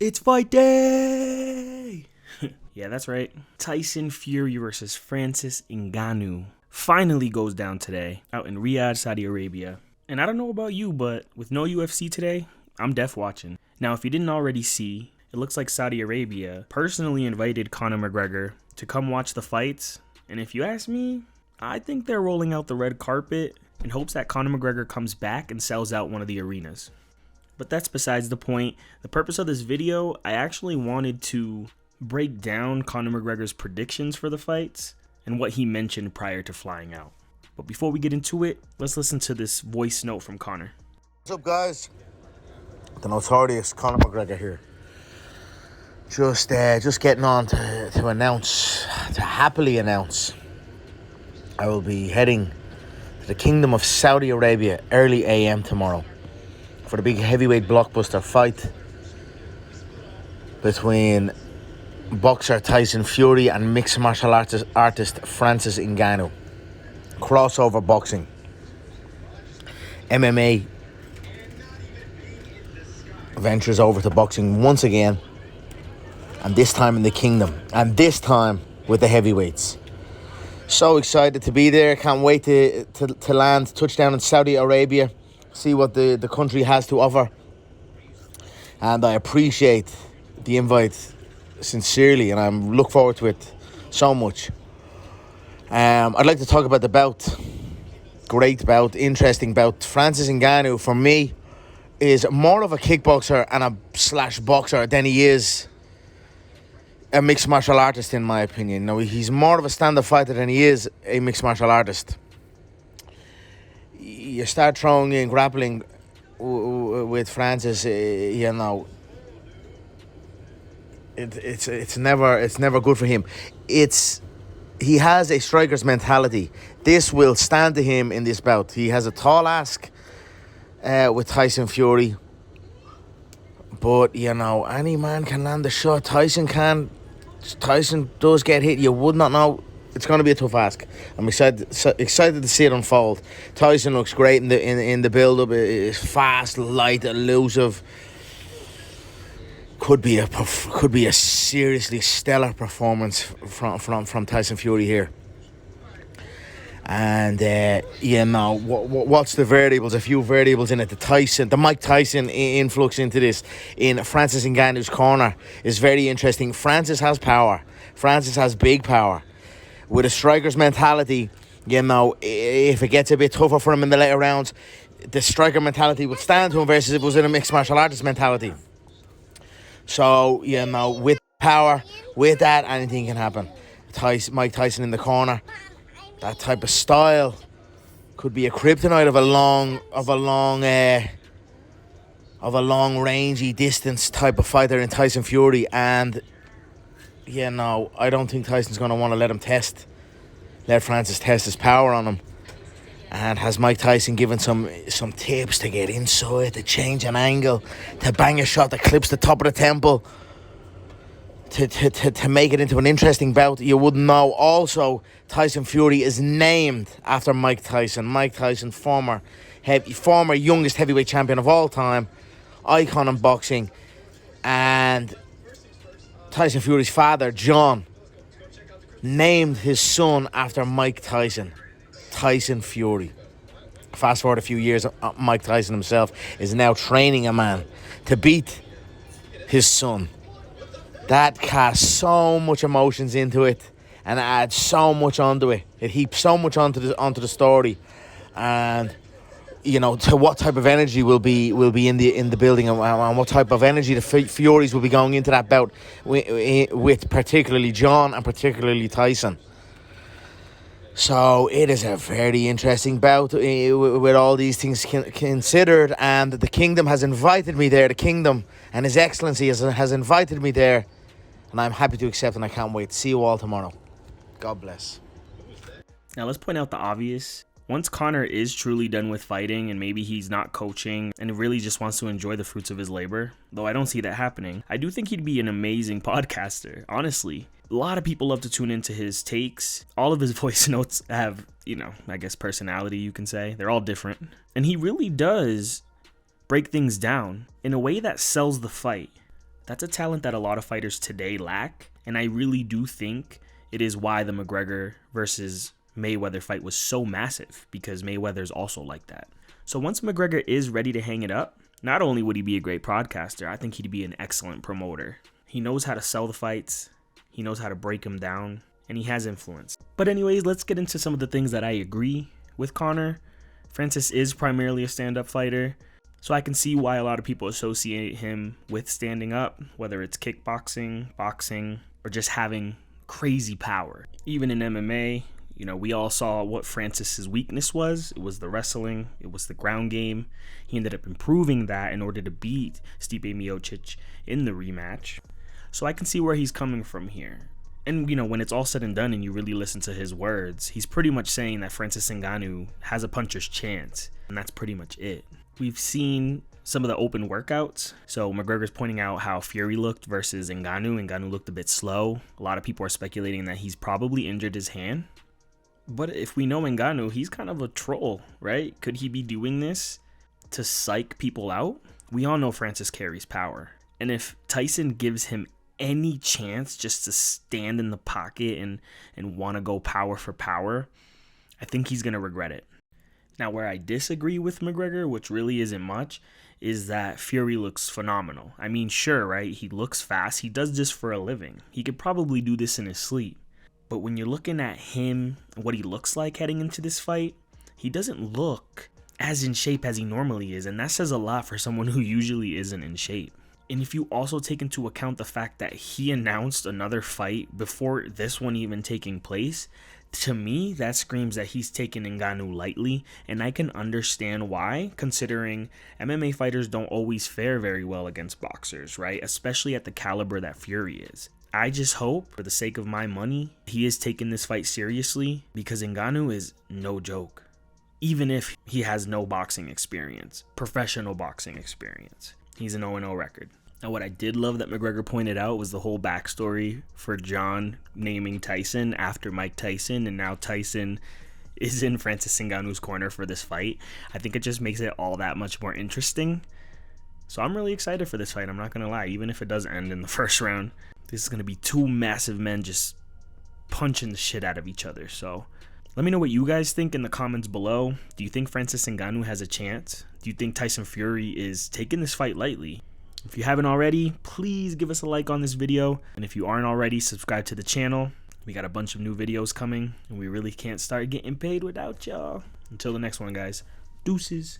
It's fight day! Yeah, that's right. Tyson Fury versus Francis Ngannou finally goes down today out in Riyadh, Saudi Arabia. And I don't know about you, but with no UFC today, I'm def watching. Now, if you didn't already see, it looks like Saudi Arabia personally invited Conor McGregor to come watch the fights. And if you ask me, I think they're rolling out the red carpet in hopes that Conor McGregor comes back and sells out one of the arenas. But that's besides the point. The purpose of this video, I actually wanted to break down Conor McGregor's predictions for the fights and what he mentioned prior to flying out. But before we get into it, let's listen to this voice note from Conor. What's up, guys? The notorious Conor McGregor here. Just getting on to happily announce I will be heading to the Kingdom of Saudi Arabia early AM tomorrow for the big heavyweight blockbuster fight between boxer Tyson Fury and mixed martial artist Francis Ngannou. Crossover boxing. MMA ventures over to boxing once again, and this time in the Kingdom, and this time with the heavyweights. So excited to be there. Can't wait to land, touchdown in Saudi Arabia, see what the country has to offer. And I appreciate the invite sincerely, and I look forward to it so much. I'd like to talk about the bout. Great bout, interesting bout. Francis Ngannou, for me, is more of a kickboxer and a / boxer than he is a mixed martial artist, in my opinion. No, he's more of a stand-up fighter than he is a mixed martial artist. You start throwing in grappling with Francis, it's never good for him. He has a striker's mentality. This will stand to him in this bout. He has a tall ask with Tyson Fury, but any man can land a shot. Tyson can. Tyson does get hit. You would not know. It's going to be a tough ask. I'm excited to see it unfold. Tyson looks great in the build-up. It's fast, light, elusive. Could be a seriously stellar performance from Tyson Fury here. And what's the variables? A few variables in it. The Mike Tyson influx into this in Francis Ngannou's corner is very interesting. Francis has power. Francis has big power. With a striker's mentality, if it gets a bit tougher for him in the later rounds, the striker mentality would stand to him versus if it was in a mixed martial artist mentality. So, with power, with that, anything can happen. Mike Tyson in the corner, that type of style could be a kryptonite of a long rangy distance type of fighter in Tyson Fury. And I don't think Tyson's going to want to let Francis test his power on him. And has Mike Tyson given some tips to get inside, to change an angle, to bang a shot that clips the top of the temple, to make it into an interesting bout? You wouldn't know. Also, Tyson Fury is named after Mike Tyson. Mike Tyson, former youngest heavyweight champion of all time, icon in boxing. And Tyson Fury's father, John, named his son after Mike Tyson. Tyson Fury. Fast forward a few years, Mike Tyson himself is now training a man to beat his son. That casts so much emotions into it and adds so much onto it. It heaps so much onto the story, and to what type of energy will be in the building, and what type of energy the Furies will be going into that bout with particularly John and particularly Tyson. So it is a very interesting bout with all these things considered, and the Kingdom has invited me there. The Kingdom and His Excellency has invited me there, and I'm happy to accept, and I can't wait. See you all tomorrow. God bless. Now let's point out the obvious. Once Conor is truly done with fighting and maybe he's not coaching and really just wants to enjoy the fruits of his labor, though I don't see that happening, I do think he'd be an amazing podcaster, honestly. A lot of people love to tune into his takes. All of his voice notes have, I guess personality, you can say. They're all different. And he really does break things down in a way that sells the fight. That's a talent that a lot of fighters today lack, and I really do think it is why the McGregor versus Mayweather fight was so massive, because Mayweather's also like that. So once McGregor is ready to hang it up, not only would he be a great podcaster, I think he'd be an excellent promoter. He knows how to sell the fights, he knows how to break them down, and he has influence. But anyways, let's get into some of the things that I agree with Conor. Francis is primarily a stand-up fighter, so I can see why a lot of people associate him with standing up, whether it's kickboxing, boxing, or just having crazy power. Even in MMA, we all saw what Francis's weakness was. It was the wrestling, it was the ground game. He ended up improving that in order to beat Stipe Miocic in the rematch. So I can see where he's coming from here. And, when it's all said and done and you really listen to his words, he's pretty much saying that Francis Ngannou has a puncher's chance. And that's pretty much it. We've seen some of the open workouts. So McGregor's pointing out how Fury looked versus Ngannou. Ngannou looked a bit slow. A lot of people are speculating that he's probably injured his hand. But if we know Ngannou, he's kind of a troll, right? Could he be doing this to psych people out? We all know Francis carries power. And if Tyson gives him any chance just to stand in the pocket and want to go power for power, I think he's going to regret it. Now, where I disagree with McGregor, which really isn't much, is that Fury looks phenomenal. I mean, sure, right? He looks fast. He does this for a living. He could probably do this in his sleep. But when you're looking at him, what he looks like heading into this fight, he doesn't look as in shape as he normally is. And that says a lot for someone who usually isn't in shape. And if you also take into account the fact that he announced another fight before this one even taking place, to me, that screams that he's taking Ngannou lightly, and I can understand why, considering MMA fighters don't always fare very well against boxers, right? Especially at the caliber that Fury is. I just hope, for the sake of my money, he is taking this fight seriously, because Ngannou is no joke. Even if he has no boxing experience, professional boxing experience. He's an 0-0 record. Now, what I did love that McGregor pointed out was the whole backstory for John naming Tyson after Mike Tyson, and now Tyson is in Francis Ngannou's corner for this fight. I think it just makes it all that much more interesting. So I'm really excited for this fight, I'm not going to lie, even if it does end in the first round. This is going to be two massive men just punching the shit out of each other. So let me know what you guys think in the comments below. Do you think Francis Ngannou has a chance? Do you think Tyson Fury is taking this fight lightly? If you haven't already, please give us a like on this video. And if you aren't already, subscribe to the channel. We got a bunch of new videos coming, and we really can't start getting paid without y'all. Until the next one, guys. Deuces.